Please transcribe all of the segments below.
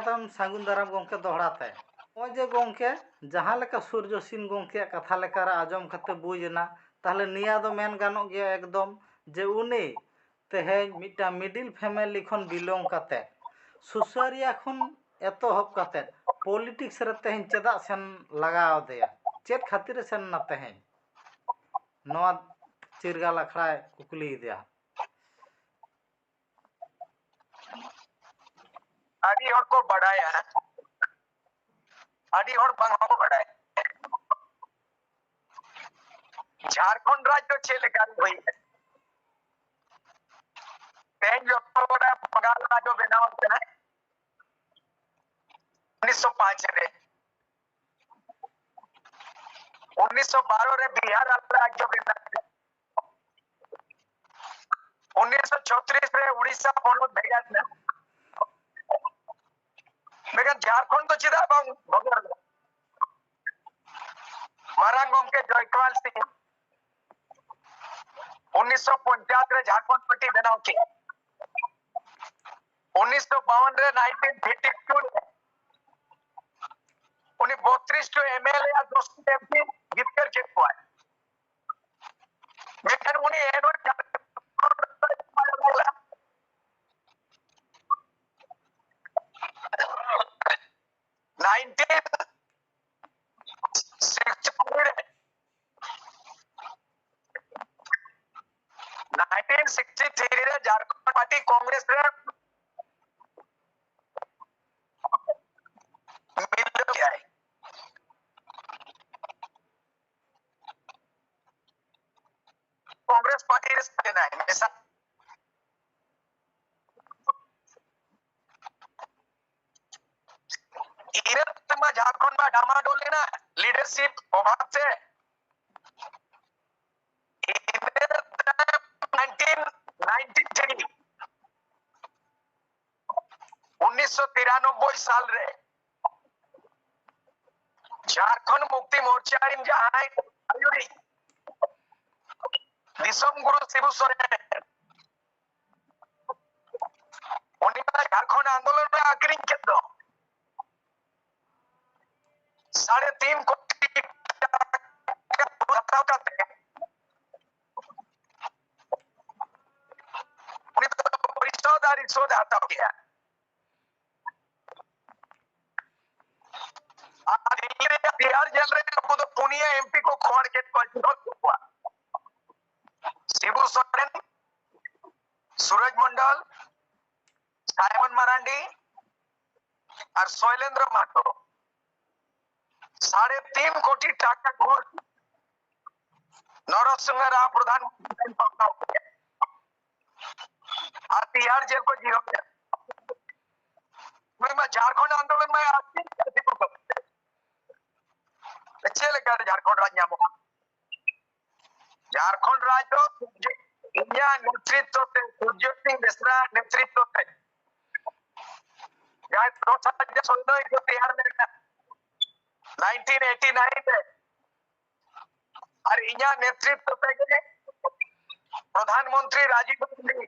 तम सागुन दाराम गोंके दोहराते जे गोंके जहाँ लेका सूर्य सिंह गोंके कथा लेका आजम कते बुझना ताहले निया दो मेन गानो गया एकदम जे उनी तेहेज मिटा मिडिल फैमिली खन बिलोंग कते सुसारिया खन एतोहब कते पॉलिटिक्स रे तेहेज चेदा सेन लगाव देया चेद खातिर सेन ना तेहेज नवा चिरगाल अखड़ा कुकली दिया आदि हर को बढ़ाया है आदि हर बांग को बढ़ाया झारखंड राज्य चेले कारी हुई है तेज जो बड़ा बंगाल राज्य बनाव होते हैं 1905 रे 1912 रे बिहार राज्य बनाव 1936 रे उड़ीसा पोनोत भेगा ना लेकिन झारखंड तो चिदा बांग भगर मारांग गोमके जयपाल सिंह 1950 रे झारखंड पट्टी बनाव की 1952 रे 1952 रे उन्हें 32 जो एमएलए या 200 एमपी जितकर के हुआ है लेकिन उन्हें एनो 1963 रे झारखंड पार्टी कांग्रेस रे मिल गया है कांग्रेस पार्टी रे देना है ऐसा इरत में झारखंड में डामाडोल लेना लीडरशिप अभाव से 1993 साल रे झारखंड मुक्ति मोर्चा इन जहां आयुरी दिसम गुरु शिबू सोरेन उन्हीं झारखंड आंदोलन में आखिरी के दो 3.5 कोटी परिचौदारी शोध आता हो गया बिहार जेल रहे तो पुनिया एमपी को खोड़ के हुआ शिबू सोरेन सूरज मंडल साइमन मरांडी और शैलेंद्र मातो 3.5 कोटी टाका घूस नरसिंह राव प्रधानमंत्री तिहाड़ जेल को जीरो मैं झारखंड आंदोलन में झारखंड राज्य झारखंड राज्य नेतृत्व सूर्य सिंह बेसरा नेतृत्व तिहाड़ में 1989 में और इन्या नेतृत्व प्रधानमंत्री राजीव गांधी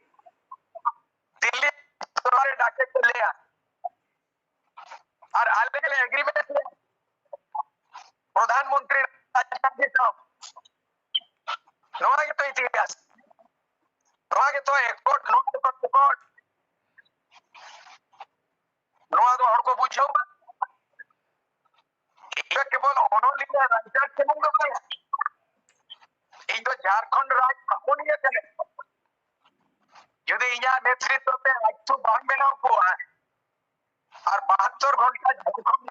दिल्ली डाके को लिया और आने के लिए एग्रीमेंट प्रधानमंत्री राजीव गांधी साहब नोआ के तो इतिहास नोआ के तो एक्सपोर्ट नोआ तो हर को पूछो केवल अनलिया राज्य के मुंग दो झारखंड राज्य कोनिया चले यदि इया नेतृत्व पे राज्य बांग बनाव को है और 72 घंटा झारखंड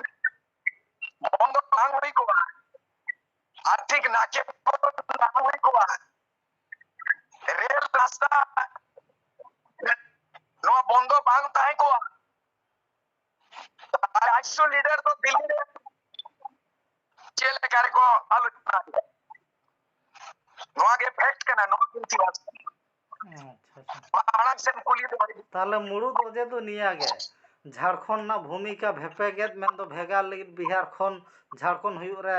बंद बांग हुई को है आर्थिक नाके बांग हुई को है रेल रास्ता नो बंद बांग ताहे को राज्य लीडर तो दिल्ली रे चेले करे को आलोचना नोआ के फैक्ट कना नो इतिहास माणक से कुली दो ताले मुरुद ओजे दो निया गे झारखंड ना भूमिका भेपेगेद मेन दो भेगा लगित बिहार खन झारखंड हुयु रे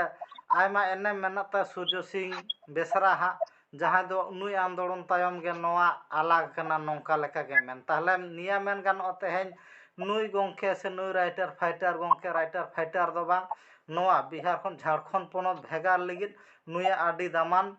आयमा एने मेनता सूर्य सिंह बेसरा हा जहां दो नुई आंदोलन तायम गे नोआ अलग कना नोंका लेका गे मेन ताले निया मेन गानो तेहेन नुई गोंके से नुई राइटर फाइटर गोंके राइटर फाइटर दो बांग नोआ बिहार खन झारखंड पोनत भेगार लिगित नुया आदि दामान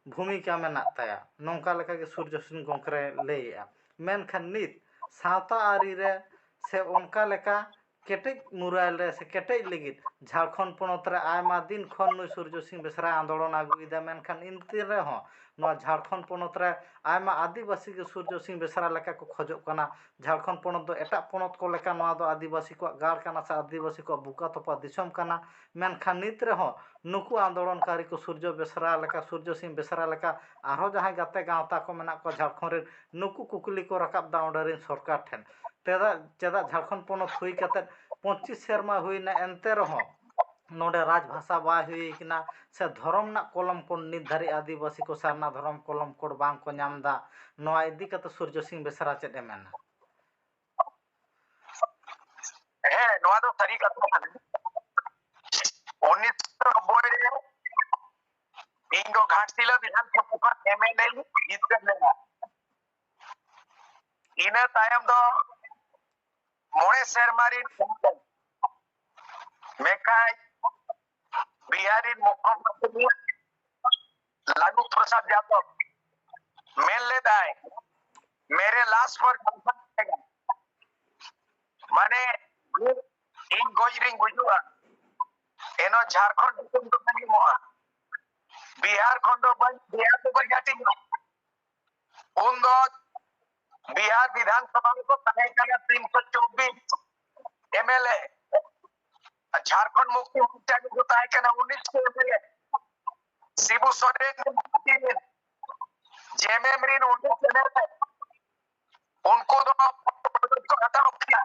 भूमिका मेनाक ताया नोंका लेका के सूर्य सिंह गोंके लेया मेनखान नित सावता आरी रे से उनका लेका केटेज मुराल रे से केटेज लिगित झारखंड पोनत रे आयमा दिन खन नुई सूर्य सिंह बेसरा आंदोलन आगुइदा मेनखान इनती रे हो नोआ झारखंड पोनत रे आयमा आदिवासी के सूर्य सिंह बेसरा लेका को खोजो कना झारखंड पोनत दो एटा पोनत को लेका नोआ दो आदिवासी को गाड़ कना से आदिवासी को बुका तोपा दिसम कना मेनखान नित रे हो नुकु आंदोलनकारी को सूर्य बेसरा लेका सूर्य सिंह बेसरा लेका आरो जहां गाते गावता को मेना को झारखंड रे नुकु कुकली को रकाब दा ऑर्डरिन सरकार ठेन तेदा चेदा झारखंड पोनत हुई कते 25 सेरमा हुईना एनते रहो नोडे राजभाषा बाय हुई किना से धर्म ना कलम को नित धारी आदिवासी को सारना धर्म कलम कोड बांग को नामदा नोआ इदी कते सूर्य सिंह बेसरा चेदे मेना नोआ दो सरी कथा कने 1990 रे इंगो घाटशिला विधानसभा एमएलए जीतकर लेना इना तायम दो मोड़े सेरमारी मेकाय बिहारी मुख्यमंत्री लालू प्रसाद यादव मेन ले दाए मेरे लाश पर जाएगा माने इन गोजरिंग गुजुआ एनो झारखंड दिसम तो नहीं मोआ बिहार खंडो बन बिहार तो बजाती उन दो बिहार विधानसभा को तय किया 324 एमएलए झारखंड मुक्ति मोर्चा को तय किया 19 एमएलए शिबू सोरेन जेएमएम रीन 19 एमएलए उनको तो हटाओ किया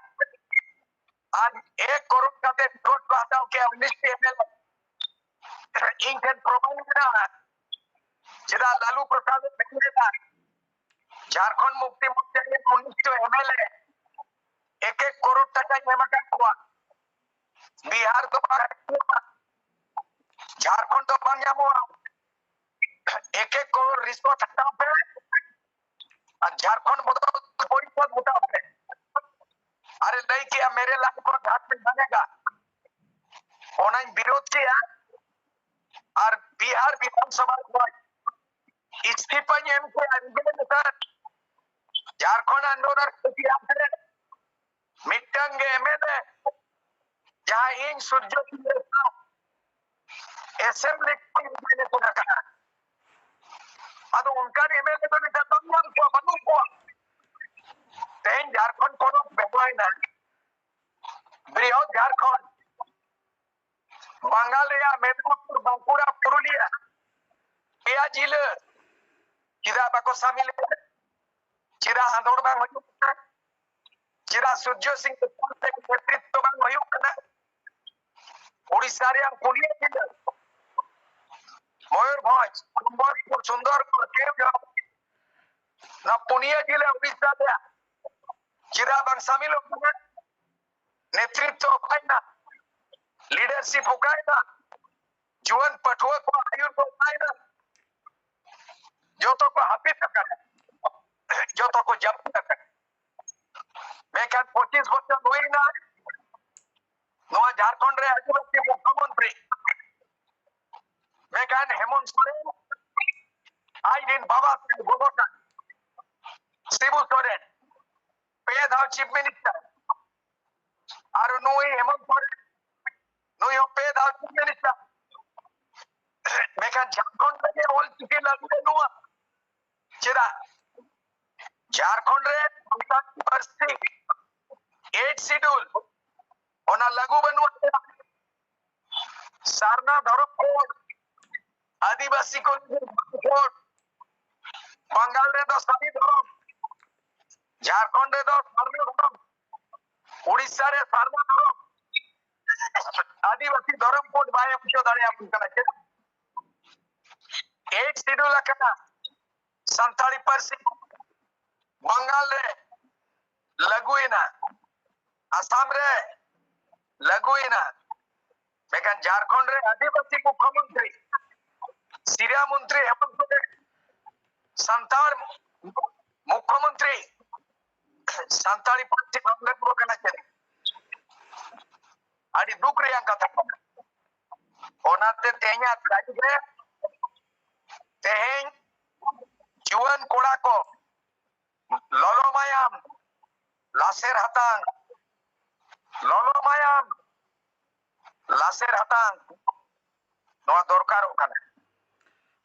आज 1 करोड़ का रिकॉर्ड को हटाओ किया 19 एमएलए इनके प्रोमाइल करा जिदा लालू प्रसाद मेहता झारखंड मुक्ति मोर्चा के 19 एमएलए 1-1 करोड़ टका एमका हुआ बिहार तो झारखंड तो बन जामो 1-1 करोड़ रिश्वत हटाओ पे और झारखंड बदल कोई पद उठाओ पे अरे नहीं किया मेरे लाख को झारखंड बनेगा उन्होंने विरोध किया और बिहार विधानसभा को इस्तीफा एमके अंजन सर झारखंड आंदोलन के मिट्टंग एमएलए जहां इन सूर्य असेंबली मैंने तो रखा अब उनका एमएलए तो नहीं करता को बनू को तेन झारखंड को बेबोय ना बृहद झारखंड बांगालिया मेदिनीपुर बांकुड़ा पुरुलिया या जिले चिदा बाको शामिल चिदा आंदोलन बांग हुई चिदा सूर्य सिंह नेतृत्व बांग हुई कना उड़ीसा रे पुलिया जिले मयूरभंज कुंभरपुर सुंदरपुर केवझर ना पुनिया जिले उड़ीसा रे चिदा बांग शामिल होना नेतृत्व होना लीडरशिप होना जुआन पठुआ को आयुर को होना जो तो को हाफिज कर जो तो को जब्त कर मैं क्या 25 वर्ष हुई ना नोआ झारखंड रे आदिवासी मुख्यमंत्री मैं क्या हेमंत सोरेन आई दिन बाबा गोबोटा शिबू सोरेन पे दाव चीफ मिनिस्टर और नोई हेमंत सोरेन नोई पे दाव चीफ मिनिस्टर मैं क्या झारखंड में ऑल चुके लागू नोआ चिरा झारखंड रे 8 शेड्यूल ओना लागू बनवा सारना धर्म कोड आदिवासी को कोड बंगाल रे 10 सारी धर्म झारखंड रे 10 सारना धर्म उड़ीसा रे सारना धर्म आदिवासी धर्म कोड बाय मुझे दाड़े आप कना छे 8 शेड्यूल कना 47% बंगाल रे लगुइना असम रे लगुइना मेकन झारखंड रे आदिवासी मुख्यमंत्री सिरिया मंत्री हेमंत सोरेन संताल मुख्यमंत्री संताली पार्टी बांग्ला को कना चले ᱟᱹᱰᱤ ᱫᱩᱠ ᱨᱮᱭᱟᱜ ᱠᱟᱛᱷᱟ ᱠᱟᱱᱟ ᱚᱱᱟᱛᱮ ᱛᱮᱦᱮᱧᱟᱜ ᱛᱟᱹᱨᱤᱠᱷ ᱨᱮ ᱛᱮᱦᱮᱧ ᱡᱩᱣᱟᱹᱱ ᱠᱚᱲᱟ ᱠᱚ ᱞᱚᱞᱚ ᱢᱟᱭᱟᱢ ᱞᱟᱥᱮᱨ ᱦᱟᱛᱟᱝ ᱞᱚᱞᱚ ᱢᱟᱭᱟᱢ ᱞᱟᱥᱮᱨ ᱦᱟᱛᱟᱝ ᱱᱚᱣᱟ ᱫᱚᱨᱠᱟᱨᱚᱜ ᱠᱟᱱᱟ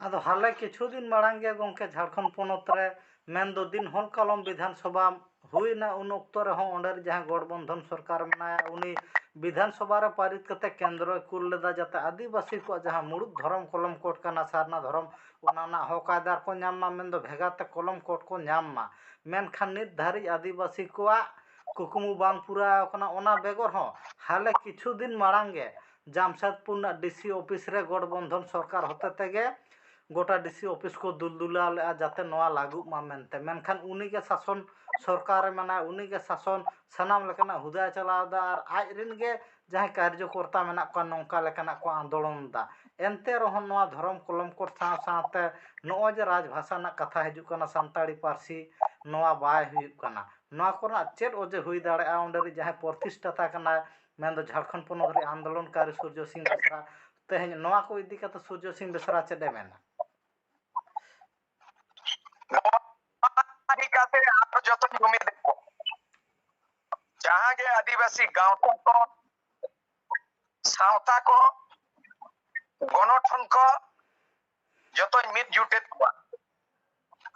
ᱟᱫᱚ ᱦᱟᱞᱮ ᱠᱤᱪᱷᱩ ᱫᱤᱱ ᱢᱟᱲᱟᱝ ᱜᱮ ᱜᱚᱝᱠᱮ ᱡᱷᱟᱲᱠᱷᱚᱸᱰ ᱯᱚᱱᱚᱛ ᱨᱮ ᱢᱮᱱᱫᱚ ᱫᱤᱱ ᱦᱚᱞᱠᱟᱞᱚᱢ ᱵᱤᱫᱷᱟᱱ ᱥᱚᱵᱷᱟ ᱦᱩᱭᱱᱟ ᱩᱱ ᱚᱠᱛᱚ ᱨᱮᱦᱚᱸ ᱚᱸᱰᱮ ᱡᱟᱦᱟᱸ ᱜᱚᱴᱵᱚᱱᱫᱷᱚᱱ ᱥᱚᱨᱠᱟর ᱢᱮᱱᱟᱭᱟ ᱩᱱᱤ ᱵᱤᱫᱷᱟᱱ ᱥᱚᱵᱷᱟ ᱨᱮ ᱯᱟᱨᱤᱛ ᱠᱟᱛᱮ ᱠᱮন্দ্রᱭ ᱠᱩᱞ ᱞᱮᱫᱟ ᱡᱟᱛᱮ ᱟᱹᱫᱤᱵᱟᱹᱥᱤ ᱠᱚᱣᱟᱜ ᱡᱟᱦᱟᱸ ᱢᱩᱲᱩᱫ ᱫᱷᱚᱨᱚᱢ ᱠᱚᱞᱚᱢ ᱠᱳᱰ ᱠᱟᱱᱟ ᱥᱟᱨᱱᱟ ᱫᱷᱚᱨᱚᱢ ᱚᱱᱟ ᱨᱮᱱᱟᱜ ᱦᱚᱠ ᱟᱭᱫᱟᱨ ᱠᱚ ᱧᱟᱢ ᱢᱟ ᱢᱮᱱᱫᱚ ᱵᱷᱮᱜᱟᱨ ᱛᱮ ᱠᱚᱞᱚᱢ ᱠᱳᱰ ᱠᱚ ᱧᱟᱢ ᱢᱟ ᱢᱮᱱᱠᱷᱟᱱ ᱱᱤᱛ ᱫᱷᱟᱹᱨᱤᱡ ᱟᱹᱫᱤᱵᱟᱹᱥᱤ ᱠᱚᱣᱟᱜ ᱠᱩᱠᱢᱩ ᱵᱟᱝ ᱯᱩᱨᱟᱹᱣ ᱟᱠᱟᱱᱟ ᱚᱱᱟ ᱵᱮᱜᱚᱨ ᱦᱚᱸ ᱦᱟᱞᱮ ᱠᱤᱪᱷᱩ ᱫᱤᱱ ᱢᱟᱲᱟᱝ ᱜᱮ জাᱢᱥᱮᱫᱽᱯᱩᱨ ᱨᱮᱱᱟᱜ ᱰᱤᱥᱤ ᱚᱯᱷᱤᱥ ᱨᱮ ᱜᱚᱴᱵᱚᱱᱫᱷᱚᱱ ᱥᱚᱨᱠᱟর ᱦᱚᱛᱮ ᱛᱮᱜᱮ ᱜᱚᱴᱟ ᱰᱤᱥᱤ ᱚᱯᱷᱤस को दुलदुलाव लेगा जाते नवा लागुग मा मेनते मेनखान उनी के शासन सरकार मना उनी के शासन सानाम लेकाना हुदा चलावदा और आज रिन के जहां कार्यकर्ता मेना को नौका लेकाना को आंदोलन दा एनते रहो नवा धर्म कलम को साथ साथ नोय जे राजभाषा ना कथा हिजुक कना सान्ताड़ी पारसी नवा बाय हुयुक कना नवा कोना चेड ओजे हुई दाड़े आ ओंडे जहां प्रतिष्ठाता कना मेन दो झारखंड पोनोत रे आंदोलनकारी सूर्य सिंह बेसरा तेहेñ नवा को इदी कते सूर्य सिंह बेसरा चेडे मेना जतन जुमिद को जहां के आदिवासी गांवता को सावता को गणठन को जतन मिद जुटेत को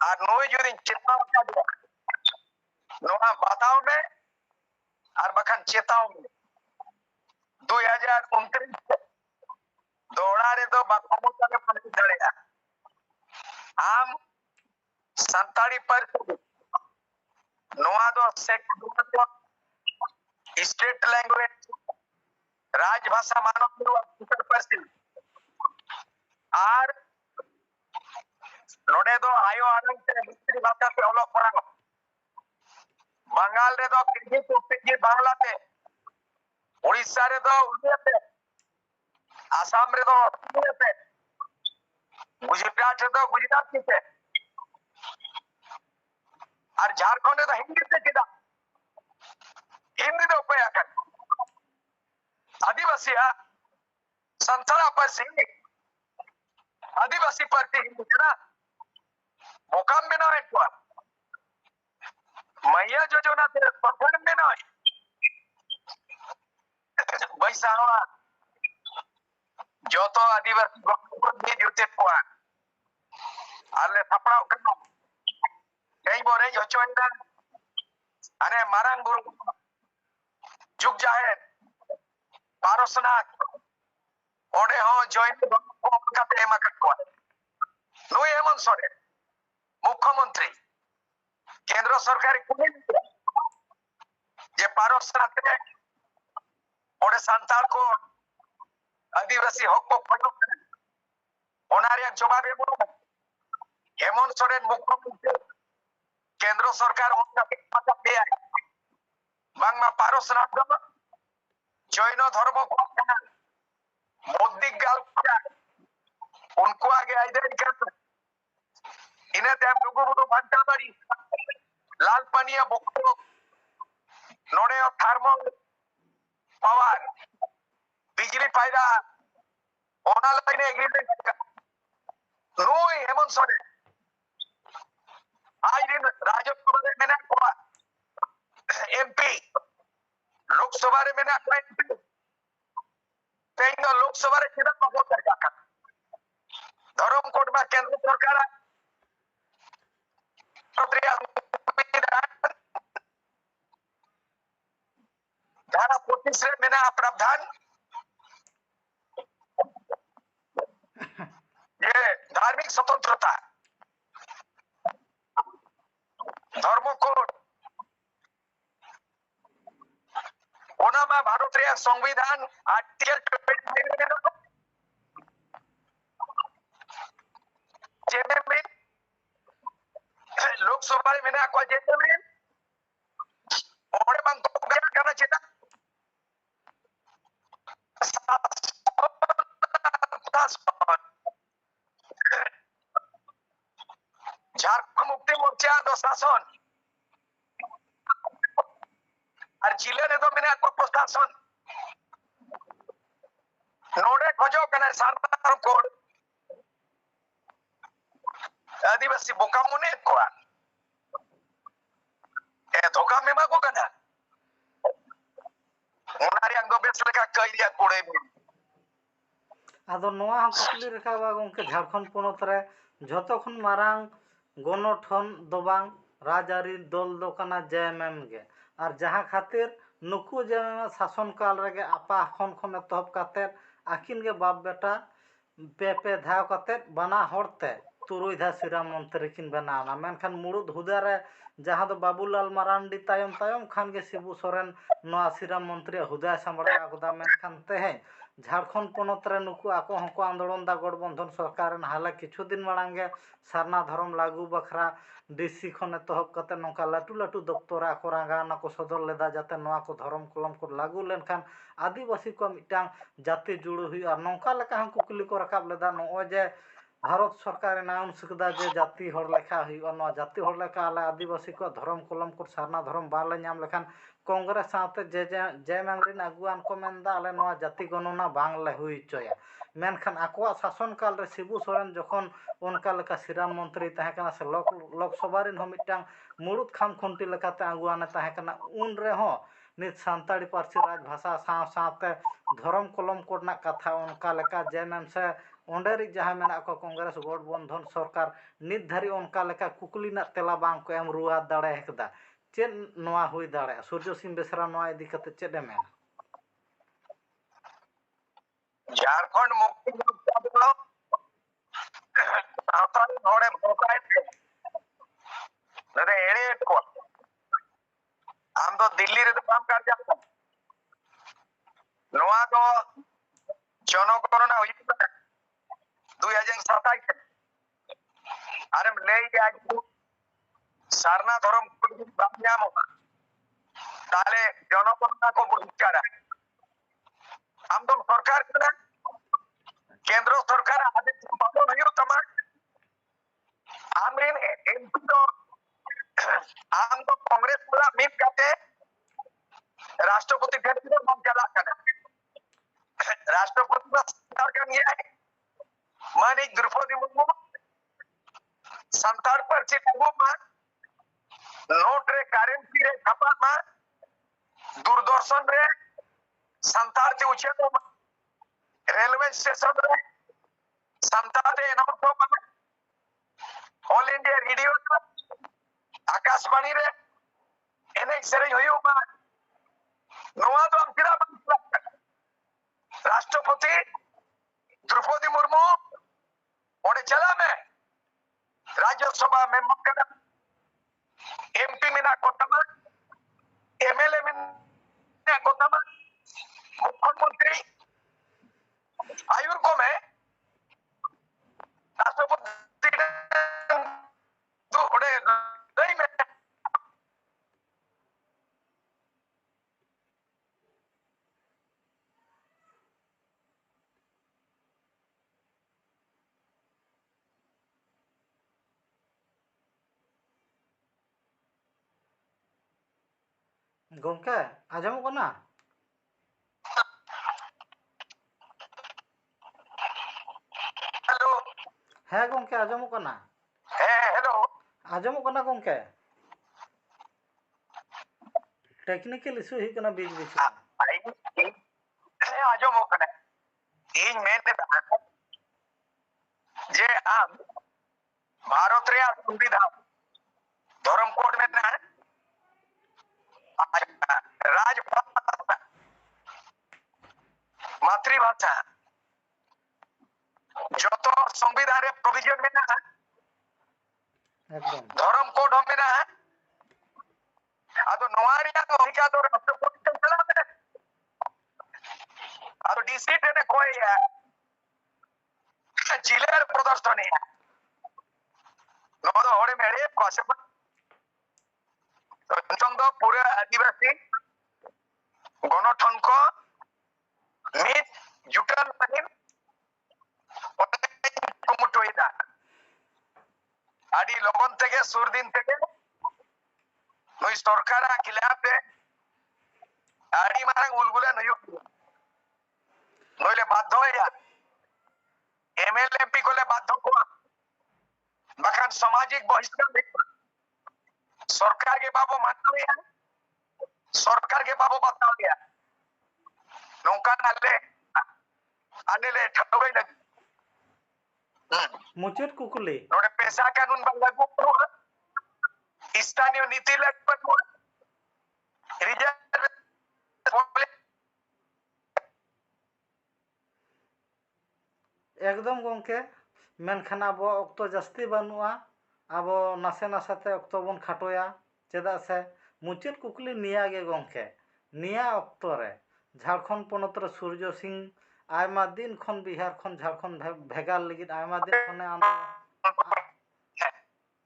और नोय जुदी चेताव का दो नोआ बताओ में और बखान चेताव में 2029 दौड़ा रे दो बाको तारे पलट दड़ेगा आम संताड़ी पर नोआ दो स्टेट लैंग्वेज राजभाषा मानव परसी और नोडे दो आयो आनंद से मिस्त्री भाषा से ओलोक पड़ा बंगाल रे दो केजी टू केजी बांग्ला ते उड़ीसा रे दो उड़िया ते आसाम रे दो असमिया ते गुजरात रे दो गुजराती ते और झारखंड रे दो हिंदी ते किदा हिंदी दो पे आकर आदिवासी संथाला परसी आदिवासी परसी हिंदी ना मुकाम में ना है तो मैया योजना ते पकड़ में ना बैसावा जो तो आदिवासी को भी जुटे हुआ आले थपड़ा करना कहीं बोले जो चोइंदा अने मारंग गुरु जुग जाहे पारसनाथ ओडे हो जॉइन को काते एमा कटको नुई हेमंत सोरेन मुख्यमंत्री केंद्र सरकार कुनी जे पारसनाथ रे ओडे संताल को आदिवासी हक को फटो ओनारे जवाब एमो हेमंत सोरेन मुख्यमंत्री केंद्र सरकार ओनका पता पे आए बांगमा पारसनाथ दो जैन धर्म को मोदी गाल उनको आगे आइडेंटिफाई कर इन्हें टाइम लोगों को भंटा बड़ी लाल पनिया बुको नोड़े और थर्मल पावर बिजली फायदा ओना लाइन एग्रीमेंट नोई हेमंत सोरेन आज दिन राज्यसभा में मैंने कोआ एमपी लोकसभा में मैंने कोआ एमपी तेईन लोकसभा रे किदा को कर जाका धर्म कोड में केंद्र सरकार धारा 25 रे मैंने प्रावधान ये धार्मिक स्वतंत्रता धर्म कोड ओना में भारत रे संविधान आर्टिकल 25 जेने में लोकसभा में मैंने को जेने में ओडे बंग को क्या करना चाहिए झारखंड मुक्ति मोर्चा दो शासन और जिले ने तो मैंने को प्रशासन नोडे खोजो कने सारना कोड आदिवासी बोका मुने को धोखा में मा को कना उनारी अंग बेस लेका कइया कोड़े ᱟᱫᱚ ᱱᱚᱣᱟ ᱦᱚᱸ ᱠᱩᱠᱞᱤ ᱨᱟᱠᱟᱵᱟ ᱜᱚᱝᱠᱮ ᱡᱷᱟᱲᱠᱷᱚᱸᱰ ᱯᱚᱱᱚᱛ ᱨᱮ ᱡᱷᱚᱛᱚ ᱠᱷᱚᱱ ᱢᱟᱨᱟᱝ ᱜᱚᱱᱚᱴᱷᱚᱱ ᱫᱚ ᱵᱟᱝ ᱨᱟᱡᱽᱟᱹᱨᱤ ᱫᱚᱞ ᱫᱚ ᱠᱟᱱᱟ ᱡᱮᱮᱢᱮᱢ ᱜᱮ ᱟᱨ ᱡᱟᱦᱟᱸ ᱠᱷᱟᱹᱛᱤᱨ ᱱᱩᱠᱩ ᱡᱮᱮᱢᱮᱢ ᱥᱟᱥᱚᱱ ᱠᱟᱞ ᱨᱮᱜᱮ ᱟᱯᱟ ᱠᱷᱚᱱ ᱮᱛᱚᱦᱚᱵ ᱠᱟᱛᱮᱫ ᱟᱹᱠᱤᱱ ᱜᱮ ᱵᱟᱯ ᱵᱮᱴᱟ ᱯᱮ ᱫᱷᱟᱣ ᱠᱟᱛᱮᱫ ᱵᱟᱱᱟ ᱦᱚᱲᱛᱮ ᱛᱩᱨᱩᱭ ᱫᱷᱟᱣ ᱥᱤᱨᱟᱹ ᱢᱚᱱᱛᱨᱤ ᱠᱤᱱ ᱵᱮᱱᱟᱣᱱᱟ ᱢᱮᱱᱠᱷᱟन ᱢᱩᱲᱩᱫ ᱦᱩᱫᱟᱹ ᱨᱮ ᱡᱟᱦᱟᱸ ᱫᱚ ᱵᱟᱵᱩᱞᱟᱞ ᱢᱟᱨᱟᱱᱰᱤ ᱛᱟᱭᱚᱢ ᱠᱷᱟᱱ ᱜᱮ ᱥᱤᱵᱩ ᱥᱚᱨᱮᱱ ᱱᱚᱣᱟ ᱥᱤᱨᱟᱹ ᱢᱚᱱᱛᱨᱤ ᱦᱩᱫᱟᱹᱭ ᱥᱟᱢᱵᱲᱟᱣ ᱟᱠᱟᱫᱟ ᱢᱮᱱᱠᱷᱟन ᱛᱮᱦᱮᱧ झारखंड पनत रे नुकु आको हको आंदोलन दा गठबंधन सरकार हाले किछु दिन मांग गे सारना धर्म लागू बखरा डीसी खन एतहब कते नौका लाटू लाटू दफ्तर आको रांगाना को सदर लेदा जाते नवा को धर्म कलम को लागू लेनखान आदिवासी को मिटांग जाति जुड़ू हुई और नौका लेका हम कुकली को रकाब लेदा नो जे भारत सरकार अनाउंस कदा जे जाति हर लेखा हुई नवा जाति हर लेखा आले आदिवासी को धर्म कलम को सारना धर्म बाले नाम लेखान कांग्रेस साथे जे जयमेम रिन अगुआन को मेनदा आले नवा जाति गणना बांगले हुई चोया मेनखान आकोआ शासन काल रे शिबू सोरेन जखन उनका लेका सिराम मंत्री तहे कना से लोकसभा रिन हम मिटांग मुरुद खाम खुंटी लेकाते अगुआने तहे कना उन रे हो नित सांताड़ी पार्सी राज भाषा साव सावते धर्म कलम कोडना कथा उनका लेका जयमेम से ओंडेरी जहां मेना को कांग्रेस गठबंधन सरकार नित धारी उनका लेका कुकली ना तेला बांग को एम रुआ दाड़े हेकदा चेन नवा हुई दाड़े सूर्य सिंह बेसरा नवा इदी कते चेड ए मेना झारखंड मुक्ति मोर्चा दो सावताल होड़े भोकाय नरे एड़े को आम दो दिल्ली रे काम कर जाता नवा दो जनगणना हुई 2027 अरे ले आज सारना धर्म बांग्याम ताले जनगणना को बुझकारा हम तो सरकार करा केंद्र सरकार आदेश पालन हुई तमा आमरिन एमपी तो आम तो कांग्रेस वाला मिल करते राष्ट्रपति ठेके मन चला करना राष्ट्रपति का सरकार का निया है मानी द्रौपदी मुर्मू संतार पर से मा नोट रे करेंसी रे छपा मा दूरदर्शन रे संतार से उछे तो रेलवे स्टेशन रे संतार रे अनाउंस हो मा ऑल इंडिया रेडियो आकाशवाणी रे एने सरे होयो मा नवा तो अंकिरा राष्ट्रपति द्रौपदी मुर्मू ओने चला में राज्यसभा में मक्कदा एमपी मिना कोतमा एमएलए मिना कोतमा मुख्यमंत्री आयुर को में राष्ट्रपति तो ओने नहीं में गंके आजम को ना हेलो है गंके आजम को ना हेलो आजम को ना गंके टेक्निकल इशू ही कना बीच बीच आजम कने इन मेन जे आम भारत रे संविधान धर्म कोड में ना राजभाषा मातृभाषा जो तो संविधान रे प्रोविजन में ना एकदम धर्म कोड में ना आदो नवारिया तो अधिका तो राष्ट्रपति चला में आदो डीसी ने कोई जिले प्रदर्शन है नोदो होड़े मेरे पास चंद पूरे आदिवासी गणठन को मित जुटल नहीं कुमुटोइदा आदि लगन থেকে सुर दिन থেকে नई सरकार खिलाफ आदि मारंग उलगुला नयो नइले बाध्य एमएलएमपी को बाध्य को बखान सामाजिक बहिष्कार सरकार के बाबू मानव सरकार के बाबू बताओ नौका नाले आने ले ठगई लगी मुचेद कुकुली नोडे पैसा कानून बन लागू स्थानीय नीति लागू रिजर्व एकदम गोंके मेनखान अब अक्तो जास्ती बनुआ अब नासे नासाते अक्तो बन खाटोया चेदा से मुचेद कुकुली निया गे गोंके निया अक्तो रे झारखंड पोनत रे सूर्य सिंह आयमा दिन खन बिहार खन झारखंड भेगार लगित आयमा दिन खने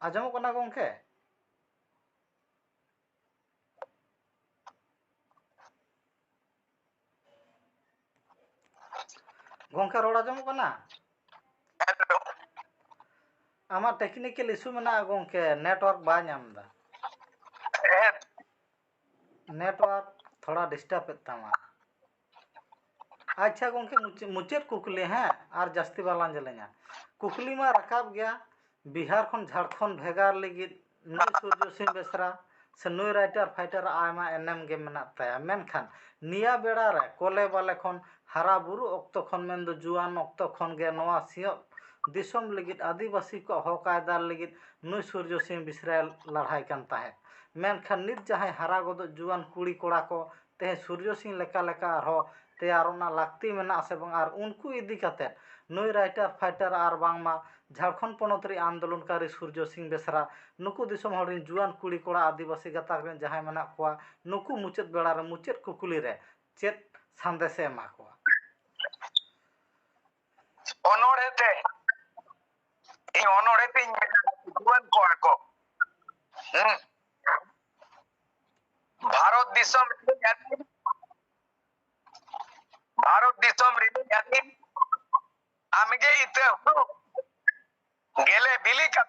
आजम कना गोंके गोंके रोड आजम कना आमा टेक्निकल इशू मेना गोंके नेटवर्क बा नामदा नेटवर्क थोड़ा डिस्टर्ब तमा अच्छा गोंके मुचेद कुकली हैं और जास्ती बाला जलेंगे कुकली में रकाब गया बिहार खन झारखंड भेगार लगी नई सूर्य सिंह बेसरा से नई राइटर फाइटर आयमा एनएम गे मेना ताया मेनखान निया बेड़ा रे कोले बाले खन हारा बुरु अक्तो खन मेन दो जुआन अक्तो खन गे नवा सियो दिसम लगित आदिवासी को हक आयदार लगित नई सूर्य सिंह बेसरा लड़ाई कान ताहे मेनखान नित जहां हारा गदो जुआन कुड़ी कोड़ा को ते सूर्य सिंह लेका लेका आरो तैयारोना लागती मेना से बंग आर उनको इदी कते नई राइटर फाइटर आर बांगमा झारखंड पोनत रे आंदोलनकारी सूर्य सिंह बेसरा नुकु दिसम हरिन जुआन कुड़ी कोड़ा आदिवासी गाताक रेन जहां मेना कोआ नुकु मुचेद बेड़ा रे मुचेद कुकुली रे चेत संदेश एमा कोआ ओनोड़ेते इ ओनोड़ेते जुआन को भारत दिसम रे आमगे इते गेले बिली का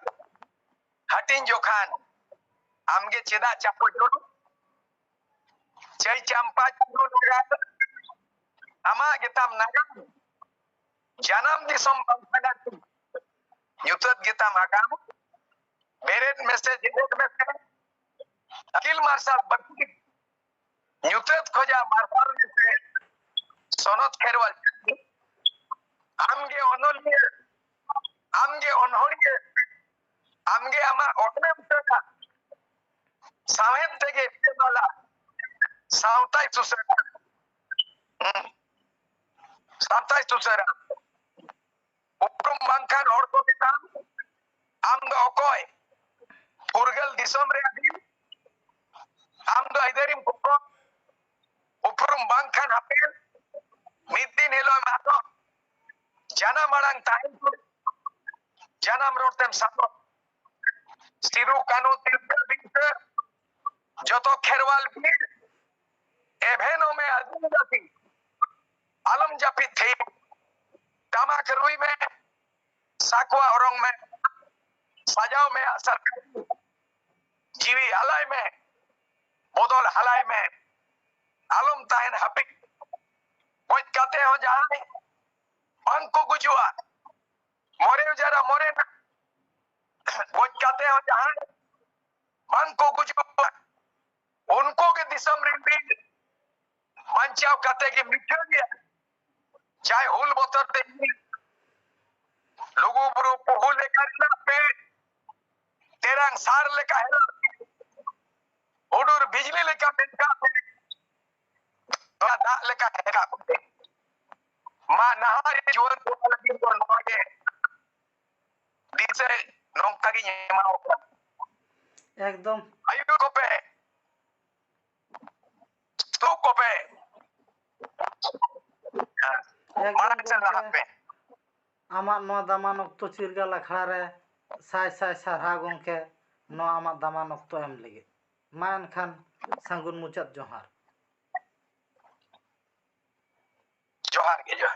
हटिन जोखान आमगे चेदा चापो जोड़ चई चंपा जोड़ आमा गेताम नागाम जन्म दिसम बंधना युतत गेताम आगाम बेरेट मैसेज अखिल मार्शल बत्ती युतत खोजा मार्शल से सोनत खेरवाल आमगे ओनोलिए आमगे ओनहोरिए आमगे आमा ओटने उठा सावेत तेगे वाला सावताई सुसरा सावताई सुसरा उपरुम बांखान हर को बेताम आम दो ओकोय फुरगल दिसम रे आदिम आम दो इधरिम कोको उपरुम बांखान हापेन मिदिन हेलो मातो जाना मड़ांग टाइम जानम रोडतेम सातो सिरु कानो तिलका बिंकर जतो खेरवाल बीर एभेनो में आदमी जाती आलम जापी थे तामाक रुई में साकवा औरंग में सजाव में असर जीवी हलाई में बोदल हलाई में आलम ताहन हपी बोझ कहते हो जहां अंको गुजुआ मोरे जरा मोरे ना बोझ कहते हो जहां अंको गुजुआ उनको के दिसम रिंपी मंचाव कहते कि मिठा गया चाहे हुल बोतरते लोगों पर पहुल लेकर ना पे तेरंग सार लेकर है उड़ूर बिजली लेकर बेटा दा लेकर है का मां नहारी जीवन को लगी तो नोगे दिसे नोंका की येमा होता एकदम आयु को पे तो को पे मारा चल रहा पे आमा नो दामान अक्तो चिरगा लखड़ा रे साय साय सारा गोंके नो आमा दामान अक्तो एम लगे मान खान संगुन मुचत जोहार जोहार के जोहार